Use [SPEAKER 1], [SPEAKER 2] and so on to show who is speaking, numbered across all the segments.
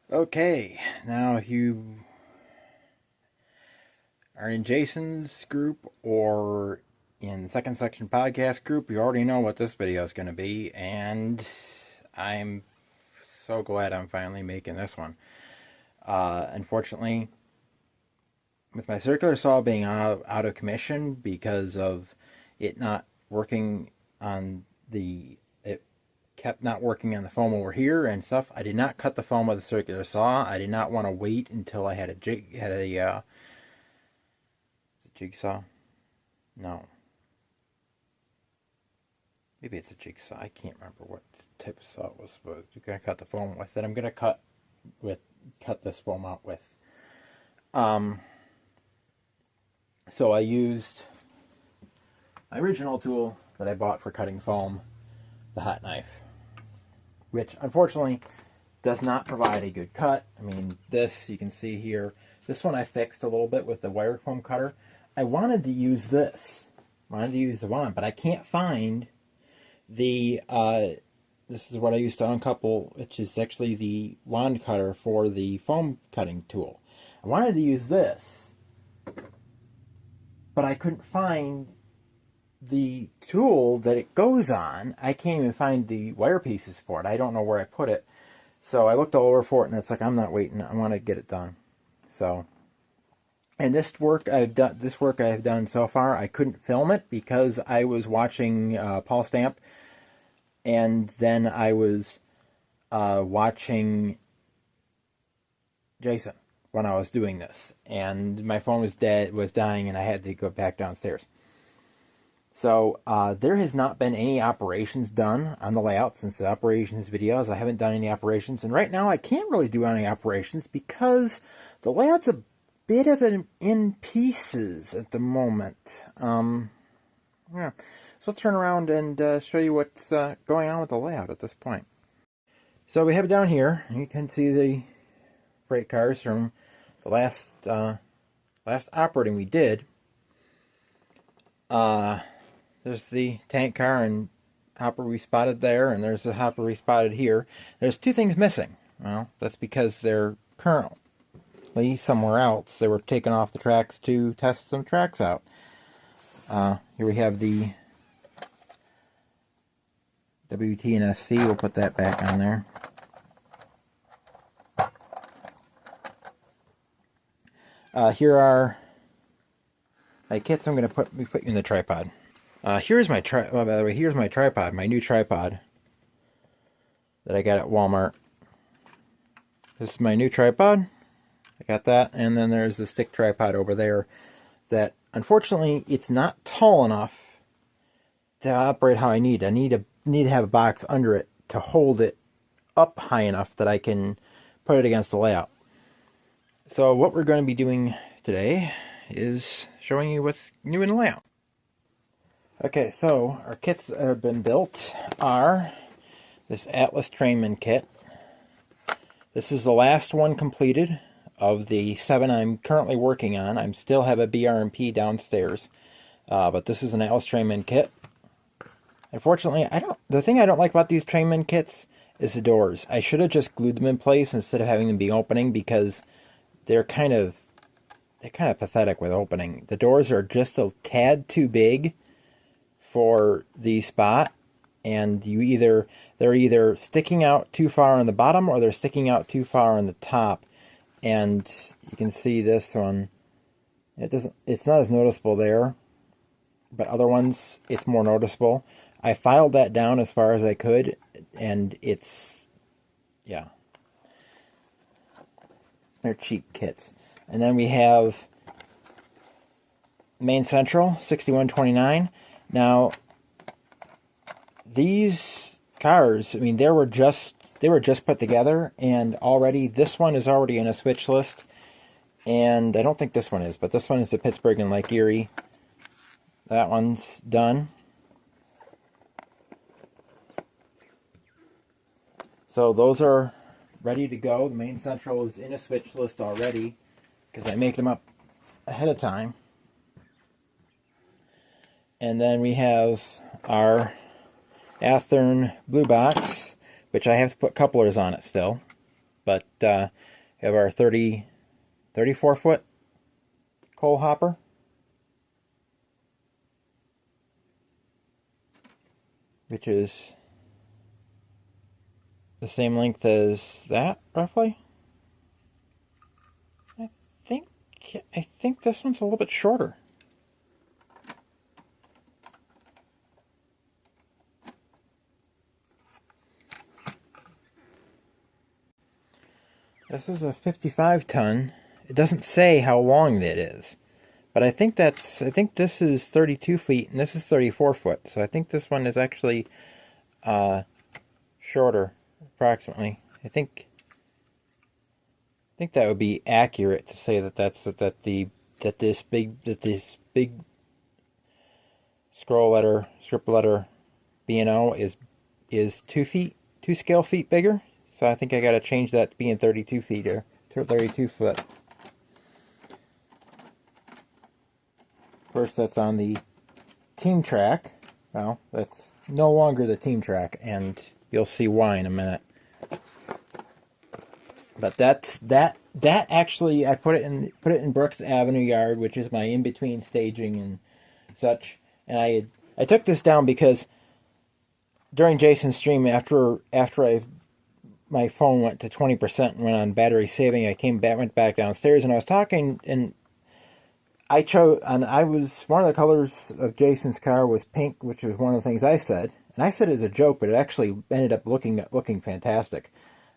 [SPEAKER 1] Okay, now if you are in Jason's group or in the Second Section podcast group, you already know what this video is going to be, and I'm so glad I'm finally making this one. Unfortunately, with my circular saw being out of commission because of it not working on it kept not working on the foam over here and stuff. I did not cut the foam with a circular saw. I did not want to wait until I had a jigsaw. No, maybe it's a jigsaw. I can't remember what type of saw it was, but you're gonna cut the foam with it. I'm gonna cut this foam out with. So I used my original tool that I bought for cutting foam, the hot knife, which unfortunately does not provide a good cut. I mean, this you can see here. This one I fixed a little bit with the wire foam cutter. I wanted to use this. I wanted to use the wand, but I can't find the. This is what I used to uncouple, which is actually the wand cutter for the foam cutting tool. I wanted to use this, but I couldn't find the tool that it goes on. I can't even find the wire pieces for it. I don't know where I put it. So I looked all over for it, and it's like, I'm not waiting. I want to get it done. So, and this work I've done so far, I couldn't film it because I was watching Paul Stamp, and then I was watching Jason when I was doing this, and my phone was dying, and I had to go back downstairs. So there has not been any operations done on the layout since the operations videos. I haven't done any operations, and right now I can't really do any operations because the layout's a bit of an in pieces at the moment. Yeah. So let's turn around and show you what's going on with the layout at this point. So we have it down here. You can see the freight cars from the last operating we did. There's the tank car and hopper we spotted there, and there's the hopper we spotted here. There's two things missing. Well, that's because they're currently somewhere else. They were taken off the tracks to test some tracks out. Here we have the WT&SC. We'll put that back on there. Here are my kits. I'm going to put you in the tripod. Here's my by the way, here's my tripod, my new tripod that I got at Walmart. This is my new tripod. I got that, and then there's the stick tripod over there that unfortunately it's not tall enough to operate how I need. I need to have a box under it to hold it up high enough that I can put it against the layout. So what we're going to be doing today is showing you what's new in the layout. Okay, so our kits that have been built are this Atlas Trainman kit. This is the last one completed of the 7 I'm currently working on. I still have a BRMP downstairs, but this is an Atlas Trainman kit. Unfortunately, the thing I don't like about these Trainman kits is the doors. I should have just glued them in place instead of having them be opening because they're kind of pathetic with opening. The doors are just a tad too big for the spot, and they're either sticking out too far on the bottom or they're sticking out too far on the top. And you can see this one, it's not as noticeable there, but other ones it's more noticeable. I filed that down as far as I could, and yeah, they're cheap kits. And then we have Main Central 6129. Now, these cars, I mean, they were just put together, and already this one is already in a switch list, and I don't think this one is, but this one is the Pittsburgh and Lake Erie. That one's done. So those are ready to go. The Main Central is in a switch list already because I make them up ahead of time. And then we have our Athearn Blue Box, which I have to put couplers on it still. But we have our 34-foot coal hopper. Which is the same length as that, roughly. I think this one's a little bit shorter. This is a 55 ton. It doesn't say how long that is, but I think this is 32 feet and this is 34 foot. So I think this one is actually shorter, approximately. I think that would be accurate to say that this big script letter B&O is 2 feet, 2 scale feet bigger. So I think I got to change that to being 32 feet or 32 foot. Of course, that's on the team track. Well, that's no longer the team track, and you'll see why in a minute. But that actually, I put it in Brooks Avenue Yard, which is my in-between staging and such. And I took this down because during Jason's stream, after my phone went to 20% and went on battery saving, went back downstairs, and I was talking, and one of the colors of Jason's car was pink, which was one of the things I said, and I said it as a joke, but it actually ended up looking fantastic,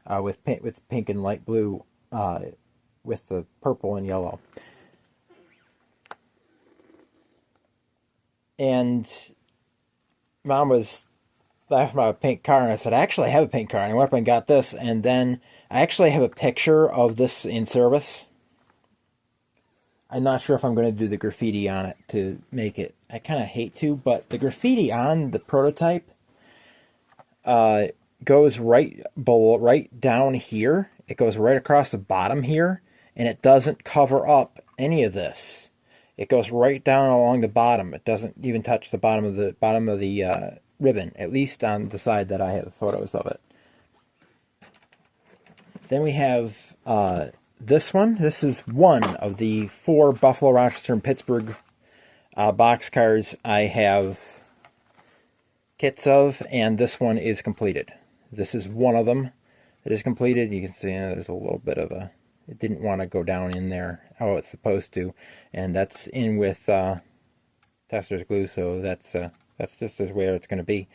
[SPEAKER 1] with pink and light blue, with the purple and yellow. And Mom was laughing about a pink car, and I said, I actually have a pink car, and I went up and got this, and then I actually have a picture of this in service. I'm not sure if I'm going to do the graffiti on it to make it. I kind of hate to, but the graffiti on the prototype goes right down here. It goes right across the bottom here, and it doesn't cover up any of this. It goes right down along the bottom. It doesn't even touch the bottom of the ribbon, at least on the side that I have photos of it. Then we have this one. This is one of the 4 Buffalo, Rochester, and Pittsburgh boxcars I have kits of, and this one is completed. This is one of them that is completed. You can see there's a little bit of it didn't want to go down in there how it's supposed to, and that's in with Testor's glue, so that's just as where it's going to be.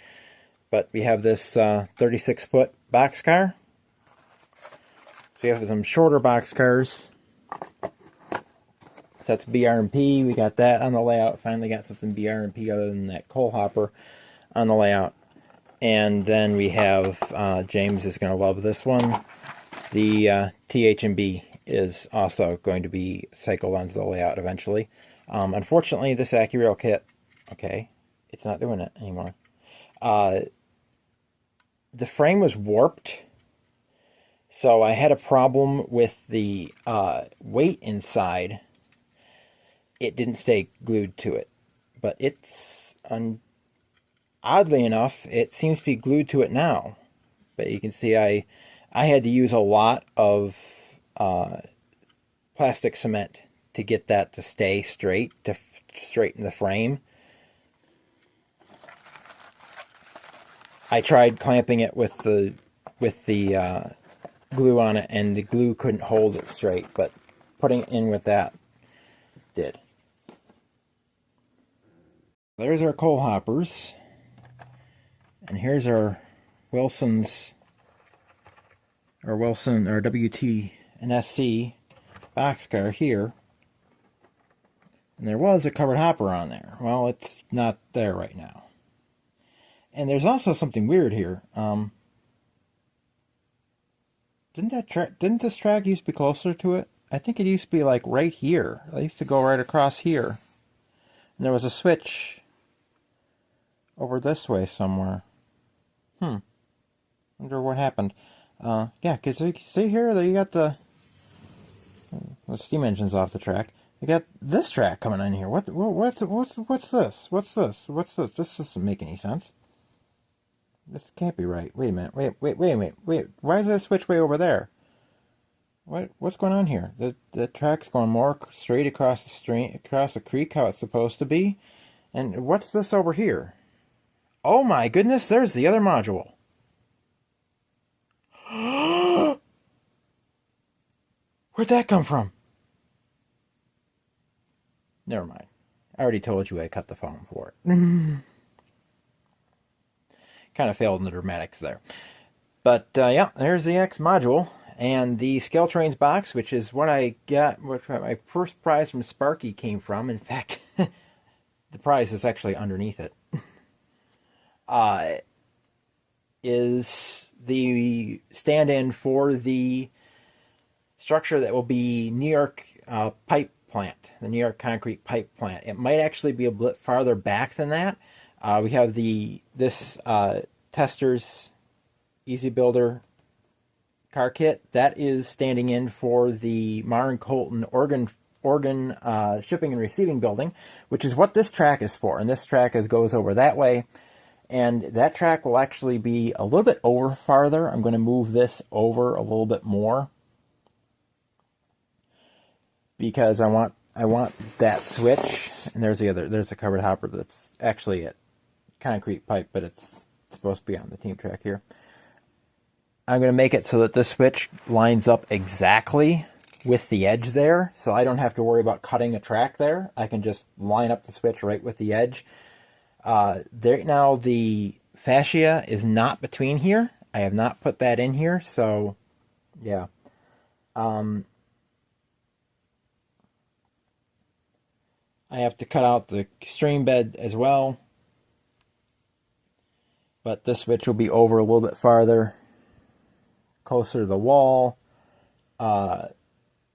[SPEAKER 1] But we have this 36-foot boxcar. So we have some shorter boxcars. So that's BR&P. We got that on the layout. Finally got something BR&P other than that coal hopper on the layout. And then we have, James is going to love this one. The TH&B is also going to be cycled onto the layout eventually. Unfortunately, this AccuRail kit, okay, it's not doing it anymore. The frame was warped, so I had a problem with the weight inside. It didn't stay glued to it, but it's oddly enough, it seems to be glued to it now. But you can see I had to use a lot of plastic cement to get that to stay straight, to straighten the frame. I tried clamping it with the glue on it, and the glue couldn't hold it straight, but putting it in with that did. There's our coal hoppers, and here's our Wilson or WT and SC boxcar here. And there was a covered hopper on there. Well, it's not there right now. And there's also something weird here. Didn't this track used to be closer to it? I think it used to be like right here. I used to go right across here. And there was a switch over this way somewhere. Wonder what happened. Yeah, because you see here that you got the steam engine's off the track. You got this track coming in here. What's this? What's this? This doesn't make any sense. This can't be right. Wait a minute. Wait a minute. Why is that switch way over there? What's going on here? The track's going more straight across the stream, across the creek, how it's supposed to be. And what's this over here? Oh my goodness, there's the other module. Where'd that come from? Never mind. I already told you I cut the foam for it. Kind of failed in the dramatics there. But yeah, there's the X module. And the Scaletrains box, which is what I got, which my first prize from Sparky came from. In fact, the prize is actually underneath it. Is the stand-in for the structure that will be New York pipe plant, the New York concrete pipe plant. It might actually be a bit farther back than that. We have this Testors Easy Builder car kit that is standing in for the Mar & Colton Oregon shipping and receiving building, which is what this track is for. And this track goes over that way. And that track will actually be a little bit over farther. I'm going to move this over a little bit more because I want that switch. And there's the covered hopper that's actually a concrete pipe, but it's supposed to be on the team track here. I'm going to make it so that this switch lines up exactly with the edge there, so I don't have to worry about cutting a track there. I can just line up the switch right with the edge. Now the fascia is not between here. I have not put that in here, so yeah. I have to cut out the stream bed as well, but this switch will be over a little bit farther, closer to the wall.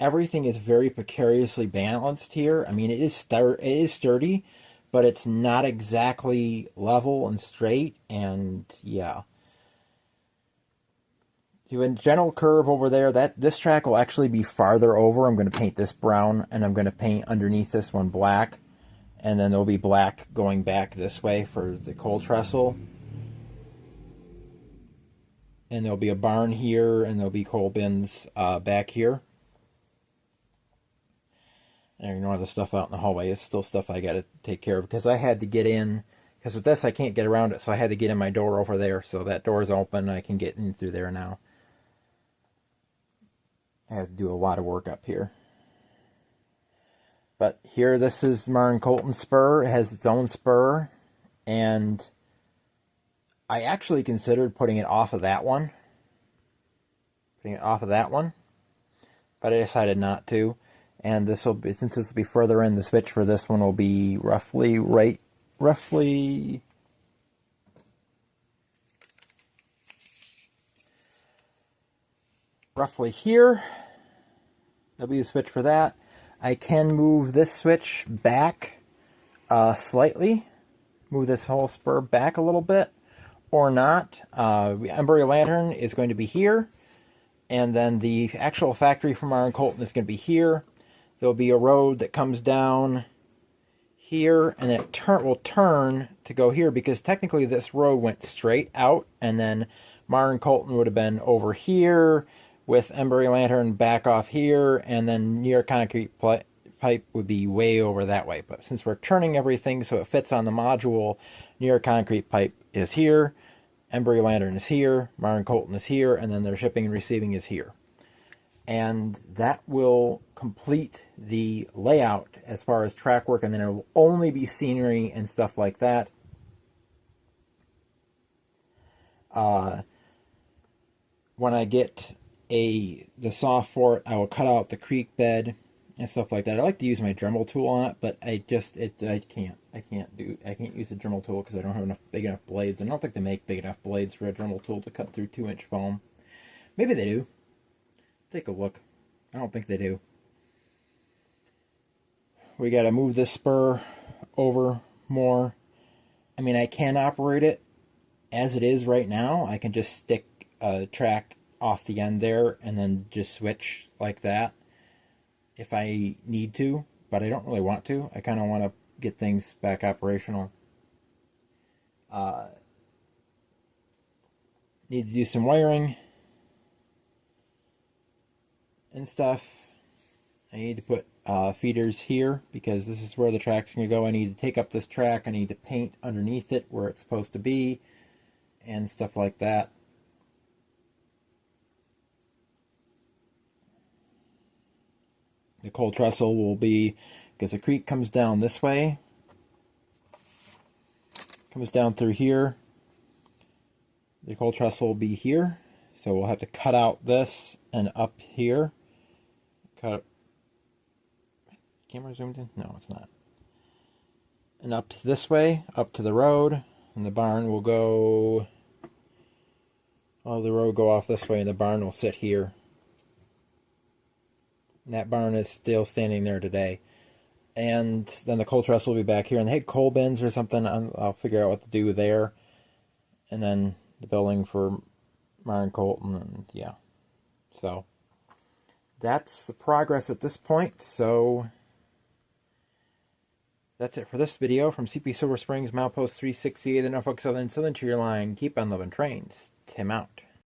[SPEAKER 1] Everything is very precariously balanced here. I mean, it is sturdy, but it's not exactly level and straight, and yeah. Do a general curve over there. This track will actually be farther over. I'm going to paint this brown, and I'm going to paint underneath this one black, and then there'll be black going back this way for the coal trestle. And there'll be a barn here, and there'll be coal bins back here. And ignore the stuff out in the hallway. It's still stuff I got to take care of because I had to get in. Because with this, I can't get around it, so I had to get in my door over there. So that door is open. I can get in through there now. I have to do a lot of work up here. But here, this is Mar & Colton spur. It has its own spur. And I actually considered putting it off of that one. But I decided not to. And this will be, since this will be further in, the switch for this one will be roughly here. That'll be the switch for that. I can move this switch back slightly. Move this whole spur back a little bit. Or not. Embry Lantern is going to be here. And then the actual factory from Mar & Colton is going to be here. There'll be a road that comes down here, and then it will turn to go here, because technically this road went straight out, and then Mar & Colton would have been over here, with Embry Lantern back off here, and then New York concrete pipe would be way over that way. But since we're turning everything so it fits on the module, New York concrete pipe is here, Embry Lantern is here, Mar & Colton is here, and then their shipping and receiving is here. And that will complete the layout as far as track work, and then it will only be scenery and stuff like that. When I get the saw for it, I will cut out the creek bed and stuff like that. I like to use my Dremel tool on it, but I can't use the Dremel tool because I don't have big enough blades. I don't think they make big enough blades for a Dremel tool to cut through 2-inch foam. Maybe they do. Take a look. I don't think they do. We got to move this spur over more. I mean, I can operate it as it is right now. I can just stick a track off the end there and then just switch like that if I need to, but I don't really want to. I kind of want to get things back operational. Need to do some wiring. and stuff. I need to put feeders here because this is where the track's going to go. I need to take up this track. I need to paint underneath it where it's supposed to be and stuff like that. The coal trestle will be, because the creek comes down this way, comes down through here. The coal trestle will be here, so we'll have to cut out this and up here. Cut. Camera zoomed in? No, it's not. And up this way, up to the road, and the barn will go. Oh, the road will go off this way, and the barn will sit here. And that barn is still standing there today. And then the coal trestle will be back here, and they had coal bins or something. I'll figure out what to do there. And then the building for Myron Colton, and yeah. So that's the progress at this point. So that's it for this video from CP Silver Springs, milepost 368, the Norfolk Southern Tier Line. Keep on loving trains. Tim out.